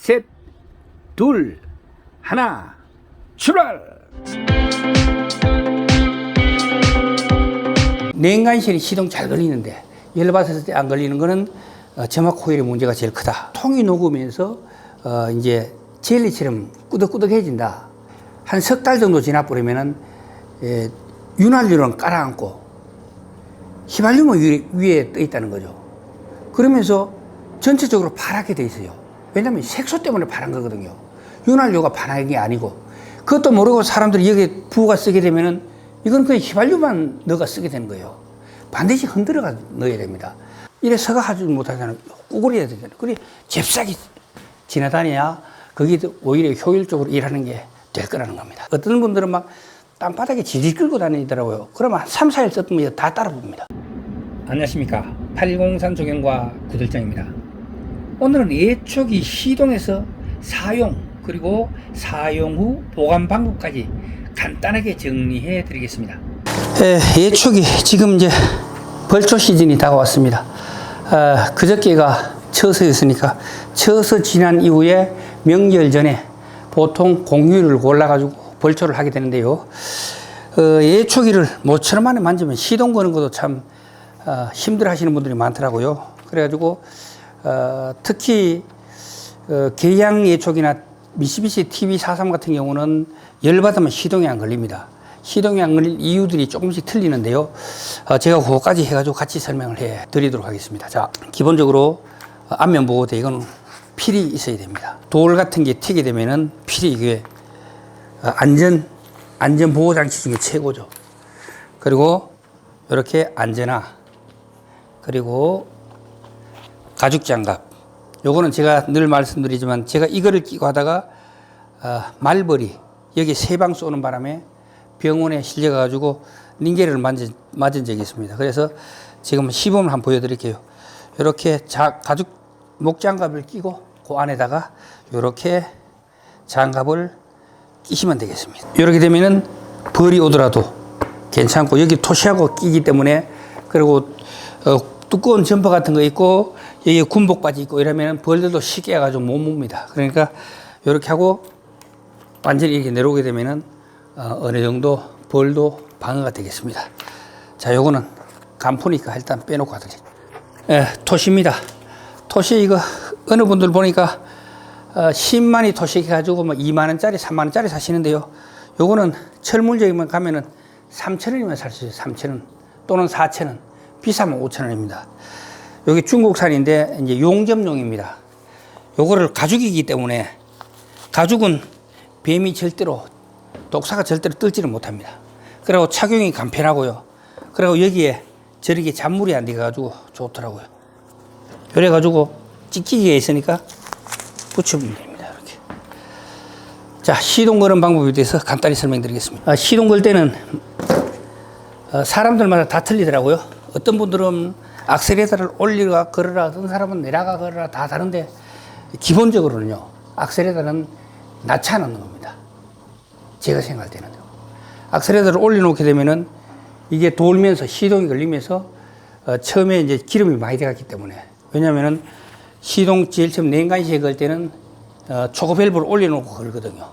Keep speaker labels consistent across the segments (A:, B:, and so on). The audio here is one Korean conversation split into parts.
A: 셋, 둘, 하나, 출발! 냉간실이 시동 잘 걸리는데 열받았을 때 안 걸리는 거는 점막 코일의 문제가 제일 크다. 통이 녹으면서 이제 젤리처럼 꾸덕꾸덕해진다. 한 석 달 정도 지나버리면은 윤활유는 깔아앉고 휘발유만 위에 떠 있다는 거죠. 그러면서 전체적으로 파랗게 돼 있어요. 왜냐면 색소 때문에 파란 거거든요. 윤활유가 파란 게 아니고. 그것도 모르고 사람들이 여기에 부어가 쓰게 되면은 이건 그냥 휘발유만 넣어가 쓰게 되는 거예요. 반드시 흔들어가 넣어야 됩니다. 이래 서가 하지 못하잖아요. 구부려야 되잖아요. 그래 잽싸게 지나다녀야 거기 오히려 효율적으로 일하는 게 될 거라는 겁니다. 어떤 분들은 막 땅바닥에 질질 끌고 다니더라고요. 그러면 한 3, 4일 썼으면 다 따라봅니다. 안녕하십니까. 803 조경과 구들장입니다. 오늘은 예초기 시동에서 사용 그리고 사용 후 보관 방법까지 간단하게 정리해 드리겠습니다. 예초기 지금 이제 벌초 시즌이 다가왔습니다. 그저께가 처서였으니까 처서 지난 이후에 명절 전에 보통 공휴일을 골라가지고 벌초를 하게 되는데요. 예초기를 모처럼 만에 만지면 시동 거는 것도 참 힘들어 하시는 분들이 많더라고요. 그래가지고 특히 계양 예초기나 미쓰비시 TV43 같은 경우는 열받으면 시동이 안 걸립니다. 시동이 안 걸릴 이유들이 조금씩 틀리는데요. 제가 그거까지 해가지고 같이 설명을 해 드리도록 하겠습니다. 자, 기본적으로 앞면 보호대 이건 필이 있어야 됩니다. 돌 같은 게 튀게 되면은 필이 이게 안전 보호 장치 중에 최고죠. 그리고 이렇게 안전화 그리고 가죽 장갑. 요거는 제가 늘 말씀드리지만 제가 이거를 끼고 하다가 말벌이 여기 세 방 쏘는 바람에 병원에 실려가지고 링겔을 맞은 적이 있습니다. 그래서 지금 시범을 한번 보여드릴게요. 이렇게 가죽 목장갑을 끼고 그 안에다가 이렇게 장갑을 끼시면 되겠습니다. 이렇게 되면은 벌이 오더라도 괜찮고 여기 토시하고 끼기 때문에 그리고 두꺼운 점퍼 같은 거 있고 여기 군복 바지 있고 이러면 벌들도 쉽게 해가지고 못 mov니다. 그러니까 이렇게 하고 완전히 이렇게 내려오게 되면은 어느 정도 벌도 방어가 되겠습니다. 자, 요거는 간포니까 일단 빼놓고 하도록. 토시입니다. 토시 이거 어느 분들 보니까 10만이 토시 해가지고 뭐 2만원짜리 3만원짜리 사시는데요. 요거는 철물점에만 가면은 3,000원이면 살 수 있어요. 3,000원 또는 4,000원 비싸면 5,000원입니다. 여기 중국산인데 이제 용접용입니다. 요거를 가죽이기 때문에 가죽은 뱀이 절대로 독사가 절대로 뜰지를 못합니다. 그리고 착용이 간편하고요. 그리고 여기에 저렇게 잔물이 안 돼가지고 좋더라고요. 그래가지고 찍찍이가 있으니까 붙여보면 됩니다. 이렇게. 자, 시동 거는 방법에 대해서 간단히 설명드리겠습니다. 시동 걸 때는 사람들마다 다 틀리더라고요. 어떤 분들은 악셀레이터를 올리거나 걸어라, 어떤 사람은 내려가 걸어라 다 다른데 기본적으로는요, 악셀레이터는 낮춰놓는 겁니다. 제가 생각할 때는. 악셀레이터를 올려놓게 되면은 이게 돌면서 시동이 걸리면서 처음에 이제 기름이 많이 들어갔기 때문에 왜냐면은 시동 제일 처음 냉간시에 걸 때는 초고 밸브를 올려놓고 걸거든요.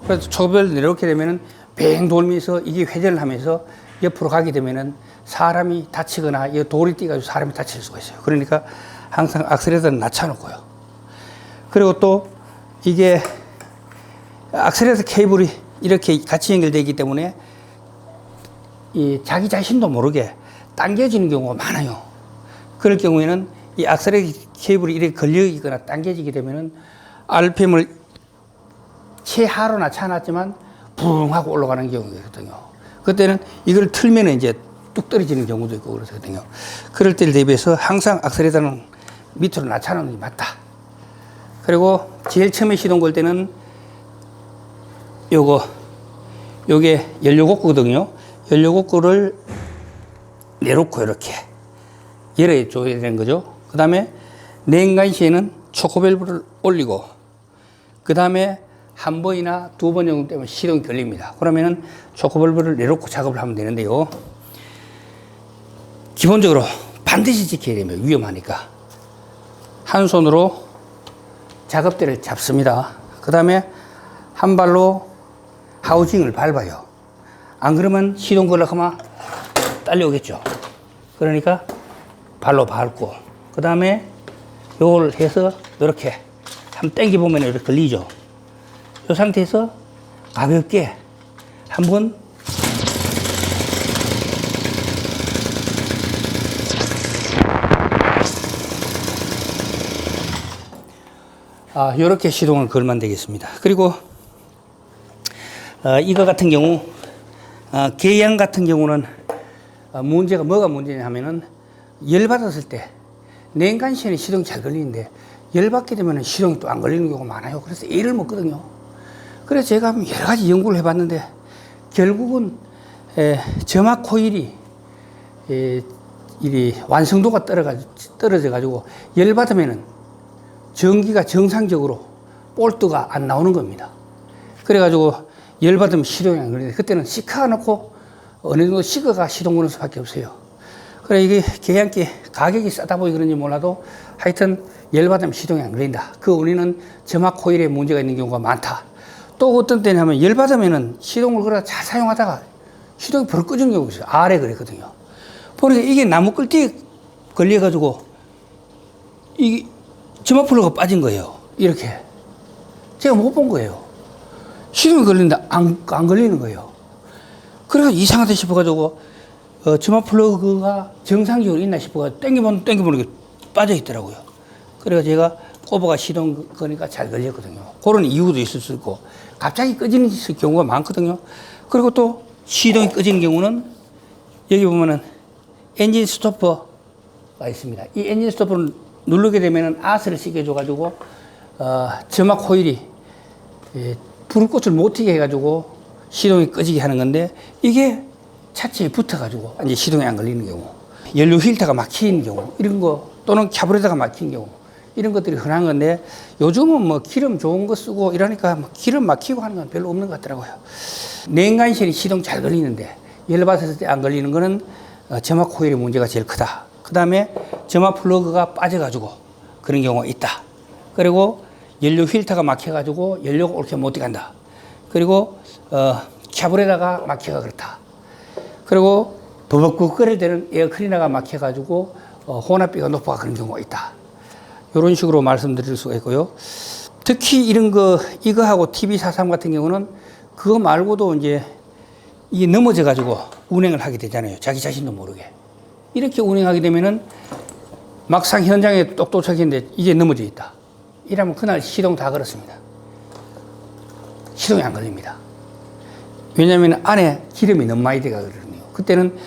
A: 그래서 초고 밸브 내려오게 되면은 뱅 돌면서 이게 회전을 하면서 옆으로 가게 되면은 사람이 다치거나 이 돌이 뛰어가지고 사람이 다칠 수가 있어요. 그러니까 항상 악셀레이터는 낮춰놓고요. 그리고 또 이게 악셀레이터 케이블이 이렇게 같이 연결되어 있기 때문에 이 자기 자신도 모르게 당겨지는 경우가 많아요. 그럴 경우에는 이 악셀레이터 케이블이 이렇게 걸려 있거나 당겨지게 되면은 RPM을 최하로 낮춰놨지만 붕 하고 올라가는 경우가 있거든요. 그때는 이걸 틀면은 이제 뚝 떨어지는 경우도 있고 그렇거든요. 그럴 때를 대비해서 항상 악셀레이터는 밑으로 낮춰놓는 게 맞다. 그리고 제일 처음에 시동 걸 때는 요게 연료곡구거든요. 연료곡구를 내놓고 이렇게 열어줘야 되는 거죠. 그 다음에 냉간 시에는 초코밸브를 올리고 그 다음에 한 번이나 두 번 정도 되면 시동이 걸립니다. 그러면은 초코밸브를 내놓고 작업을 하면 되는데요. 기본적으로 반드시 지켜야 됩니다. 위험하니까. 한 손으로 작업대를 잡습니다. 그 다음에 한 발로 하우징을 밟아요. 안 그러면 시동 걸려고 하면 딸려오겠죠. 그러니까 발로 밟고, 그 다음에 요걸 해서 이렇게 한번 당겨보면 이렇게 걸리죠. 이 상태에서 가볍게 한번 이렇게 시동을 걸면 되겠습니다. 그리고 이거 같은 경우 계양 같은 경우는 문제가 뭐가 문제냐 하면은 열받았을 때 냉간시에는 시동이 잘 걸리는데 열받게 되면 시동이 또 안 걸리는 경우가 많아요. 그래서 애를 먹거든요. 그래서 제가 여러 가지 연구를 해봤는데 결국은 점막 코일이 이 완성도가 떨어져 가지고 열받으면은 전기가 정상적으로 볼트가 안 나오는 겁니다. 그래가지고 열받으면 시동이 안 걸리는데 그때는 시카가 넣고 어느 정도 시카가 시동 거는 수밖에 없어요. 그래 이게 계양기 가격이 싸다 보니 그런지 몰라도 하여튼 열받으면 시동이 안 걸린다. 그 원인은 점막 코일에 문제가 있는 경우가 많다. 또 어떤 때는 하면 열받으면은 시동을 걸어 잘 사용하다가 시동이 버럭 꺼지는 경우가 있어요. 아래 그랬거든요. 보니까 이게 나무 끌띠에 걸려가지고 이 점막 플러그가 빠진 거예요. 이렇게. 제가 못 본 거예요. 시동이 걸리는데 안 걸리는 거예요. 그래서 이상하다 싶어가지고, 점막 플러그가 정상적으로 있나 싶어가지고, 땡기면 이게 빠져 있더라고요. 그래서 제가 꼽아가 시동 거니까 잘 걸렸거든요. 그런 이유도 있을 수 있고, 갑자기 꺼지는 경우가 많거든요. 그리고 또 시동이 꺼지는 경우는, 여기 보면은 엔진 스토퍼가 있습니다. 이 엔진 스토퍼는 누르게 되면은 아스를 씻겨줘가지고, 점막 코일이, 불꽃을 못 튀게 해가지고 시동이 꺼지게 하는 건데, 이게 차체에 붙어가지고, 이제 시동이 안 걸리는 경우, 연료 필터가 막히는 경우, 이런 거, 또는 캐브레터가 막힌 경우, 이런 것들이 흔한 건데, 요즘은 뭐 기름 좋은 거 쓰고 이러니까 뭐 기름 막히고 하는 건 별로 없는 것 같더라고요. 냉간실이 시동 잘 걸리는데, 열받았을 때 안 걸리는 거는 점막 코일의 문제가 제일 크다. 그 다음에 점막 플러그가 빠져가지고 그런 경우가 있다. 그리고 연료 필터가 막혀가지고 연료가 옳게 못 들어간다. 그리고 캐브레터가 막혀가 그렇다. 그리고 버벅버벅 끓일 때는 에어클리너가 막혀가지고 혼합비가 높아가 그런 경우가 있다. 이런 식으로 말씀드릴 수가 있고요. 특히 이런 거 이거하고 TV43 같은 경우는 그거 말고도 이제 이게 넘어져가지고 운행을 하게 되잖아요. 자기 자신도 모르게. 이렇게 운행하게 되면은 막상 현장에 똑 도착했는데 이게 넘어져 있다. 이러면 그날 시동 다 걸었습니다. 시동이 안 걸립니다. 왜냐하면 안에 기름이 너무 많이 들어가거든요. 그때는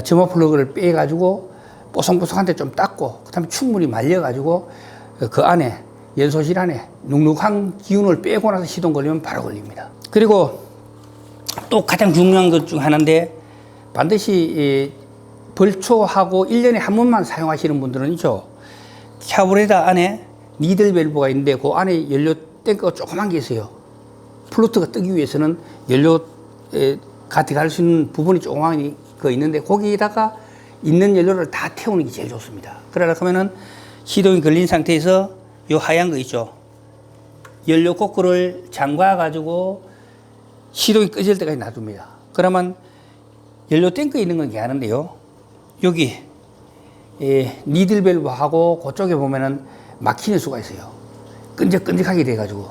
A: 점막 플러그를 빼가지고 뽀송뽀송한데 좀 닦고 그다음에 충분히 말려가지고 그 안에 연소실 안에 눅눅한 기운을 빼고 나서 시동 걸리면 바로 걸립니다. 그리고 또 가장 중요한 것 중 하나인데 반드시 벌초하고 1년에 한 번만 사용하시는 분들은 있죠. 캐브레터 안에 니들 밸브가 있는데 그 안에 연료 탱크가 조그만 게 있어요. 플루트가 뜨기 위해서는 연료 가득할 수 있는 부분이 조그만 거 있는데 거기다가 있는 연료를 다 태우는 게 제일 좋습니다. 그러려고 하면은 시동이 걸린 상태에서 요 하얀 거 있죠. 연료 코크를 잠가 가지고 시동이 꺼질 때까지 놔둡니다. 그러면 연료 탱크에 있는 건 괜찮은데요. 여기 니들 밸브하고 그쪽에 보면은 막히는 수가 있어요. 끈적끈적하게 돼가지고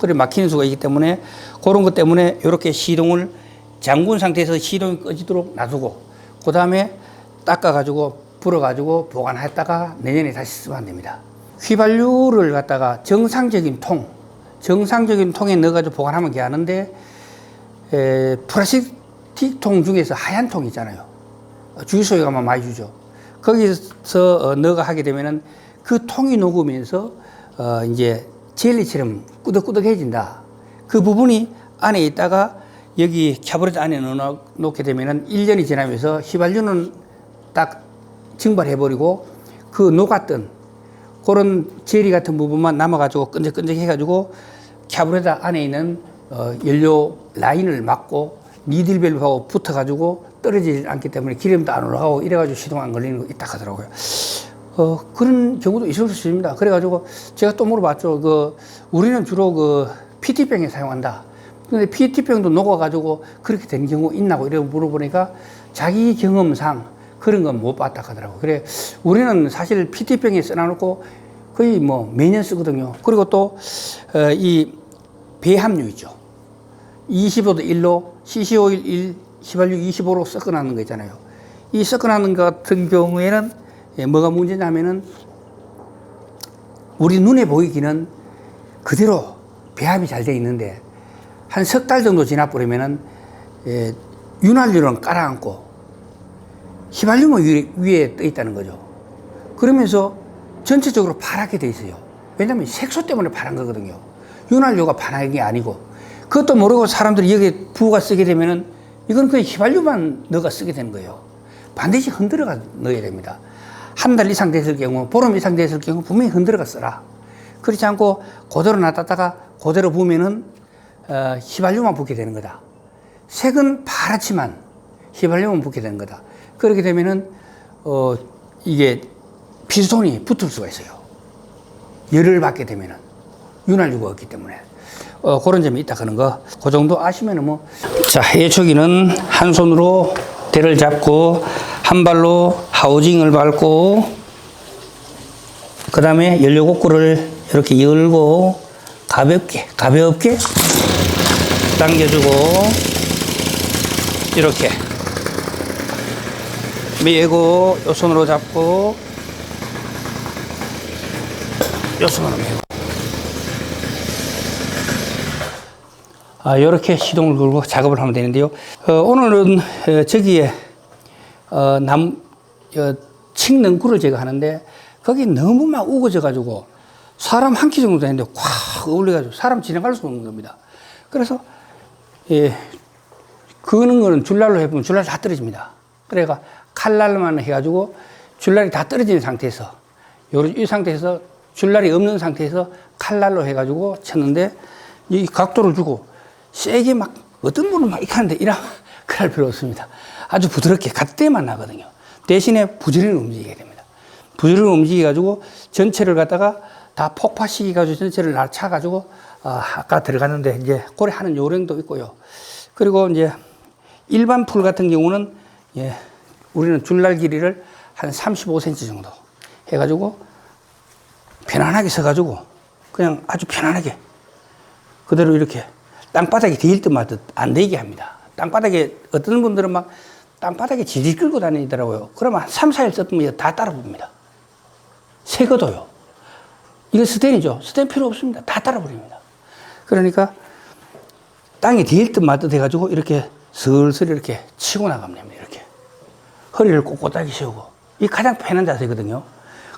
A: 그래 막히는 수가 있기 때문에 그런 것 때문에 이렇게 시동을 잠근 상태에서 시동이 꺼지도록 놔두고 그 다음에 닦아가지고 불어가지고 보관했다가 내년에 다시 쓰면 안 됩니다. 휘발유를 갖다가 정상적인 통에 넣어가지고 보관하면 괜찮은데 플라스틱 통 중에서 하얀 통 있잖아요. 주유소에 가면 많이 주죠. 거기서 넣어가 하게 되면은 그 통이 녹으면서 이제 젤리처럼 꾸덕꾸덕해진다. 그 부분이 안에 있다가 여기 캐브레터 안에 넣어놓게 되면은 1년이 지나면서 휘발유는 딱 증발해버리고 그 녹았던 그런 젤리 같은 부분만 남아가지고 끈적끈적해가지고 캐브레터 안에 있는 연료 라인을 막고 니들 밸브하고 붙어가지고 떨어지지 않기 때문에 기름도 안 올라가고 이래가지고 시동 안 걸리는 거 있다 하더라고요. 그런 경우도 있을 수 있습니다. 그래가지고 제가 또 물어봤죠. 우리는 주로 PT병에 사용한다. 근데 PT병도 녹아가지고 그렇게 된 경우 있나고 이렇게 물어보니까 자기 경험상 그런 건 못 봤다 하더라고요. 그래, 우리는 사실 PT병에 써놔놓고 거의 뭐 매년 쓰거든요. 그리고 또, 이 배합류 있죠. 25도 1로 CCO일 1, 휘발유 25로 섞어놨는 거 있잖아요. 이 섞어놨는 것 같은 경우에는 뭐가 문제냐면은 우리 눈에 보이기는 그대로 배합이 잘 돼 있는데 한 석 달 정도 지나버리면은 윤활유는 깔아앉고 휘발유만 위에 떠 있다는 거죠. 그러면서 전체적으로 파랗게 돼 있어요. 왜냐면 색소 때문에 파란 거거든요. 윤활유가 파란 게 아니고. 그것도 모르고 사람들이 여기에 부어가 쓰게 되면은 이건 그냥 휘발유만 넣어가 쓰게 되는 거예요. 반드시 흔들어가 넣어야 됩니다. 한 달 이상 됐을 경우, 보름 이상 됐을 경우 분명히 흔들어가 써라. 그렇지 않고 그대로 놔뒀다가 그대로 부으면은 휘발유만 붓게 되는 거다. 색은 파랗지만 휘발유만 붓게 되는 거다. 그렇게 되면은 이게 피스톤이 붙을 수가 있어요. 열을 받게 되면은 윤활유가 없기 때문에 그런 점이 있다 그런 거. 그 정도 아시면은 뭐. 자, 예초기는 한 손으로 대를 잡고 한 발로 하우징을 밟고 그 다음에 연료곡구를 이렇게 열고 가볍게 당겨주고 이렇게 메고 요 손으로 잡고 요 손으로 메고 이렇게 시동을 걸고 작업을 하면 되는데요. 오늘은 저기에 칡능구를 제가 하는데 거기 너무 막 우거져 가지고 사람 한 키 정도 되는데 꽉 어울려 가지고 사람 지나갈 수 없는 겁니다. 그래서 그는 거는 줄날로 해보면 줄날이 다 떨어집니다. 그래가 칼날만 해가지고 줄날이 다 떨어진 상태에서 이 상태에서 줄날이 없는 상태에서 칼날로 해가지고 쳤는데 이 각도를 주고 세게 막 어떤 분은 막 이렇게 하는데 이런 그럴 필요 없습니다. 아주 부드럽게 갓대만 나거든요. 대신에 부지런히 움직이게 됩니다. 부지런히 움직여가지고 전체를 갖다가 다 폭파시켜가지고 전체를 차가지고 아까 들어갔는데 이제 고래 하는 요령도 있고요. 그리고 이제 일반 풀 같은 경우는 우리는 줄날 길이를 한 35cm 정도 해가지고 편안하게 서가지고 그냥 아주 편안하게 그대로 이렇게 땅바닥에 데일 듯 말듯 안 되게 합니다. 땅바닥에 어떤 분들은 막 땅바닥에 질질 끌고 다니더라고요. 그러면 한 3, 4일 썼으면 다 따라 봅니다. 새거도요. 이거 스텐이죠. 스텐 필요 없습니다. 다 따라 버립니다. 그러니까 땅에 데일 듯 말듯 해가지고 이렇게 슬슬 이렇게 치고 나가면 됩니다. 이렇게 허리를 꼿꼿하게 세우고 이게 가장 편한 자세거든요.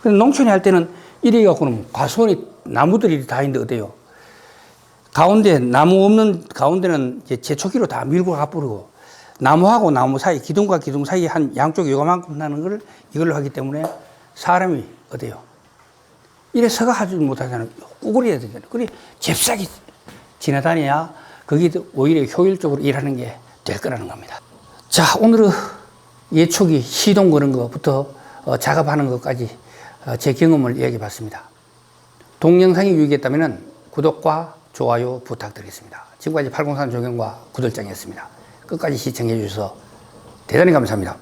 A: 근데 농촌에 할 때는 이래 갖고는 과수원이 나무들이 다 있는데 어때요? 가운데 나무 없는 가운데는 이제 제초기로 다 밀고 가버리고 나무하고 나무 사이 기둥과 기둥 사이 한 양쪽에 요만큼 나는 걸 이걸로 하기 때문에 사람이 어때요? 이래 서가 하지 못하잖아요. 꾸구리해야 되잖아요. 그래 잽싸게 지나다녀야 거기 오히려 효율적으로 일하는 게 될 거라는 겁니다. 자, 오늘은 예초기 시동 거는 것부터 작업하는 것까지 제 경험을 이야기해 봤습니다. 동영상이 유익했다면 구독과 좋아요 부탁드리겠습니다. 지금까지 803 조경과 구들장이었습니다. 끝까지 시청해 주셔서 대단히 감사합니다.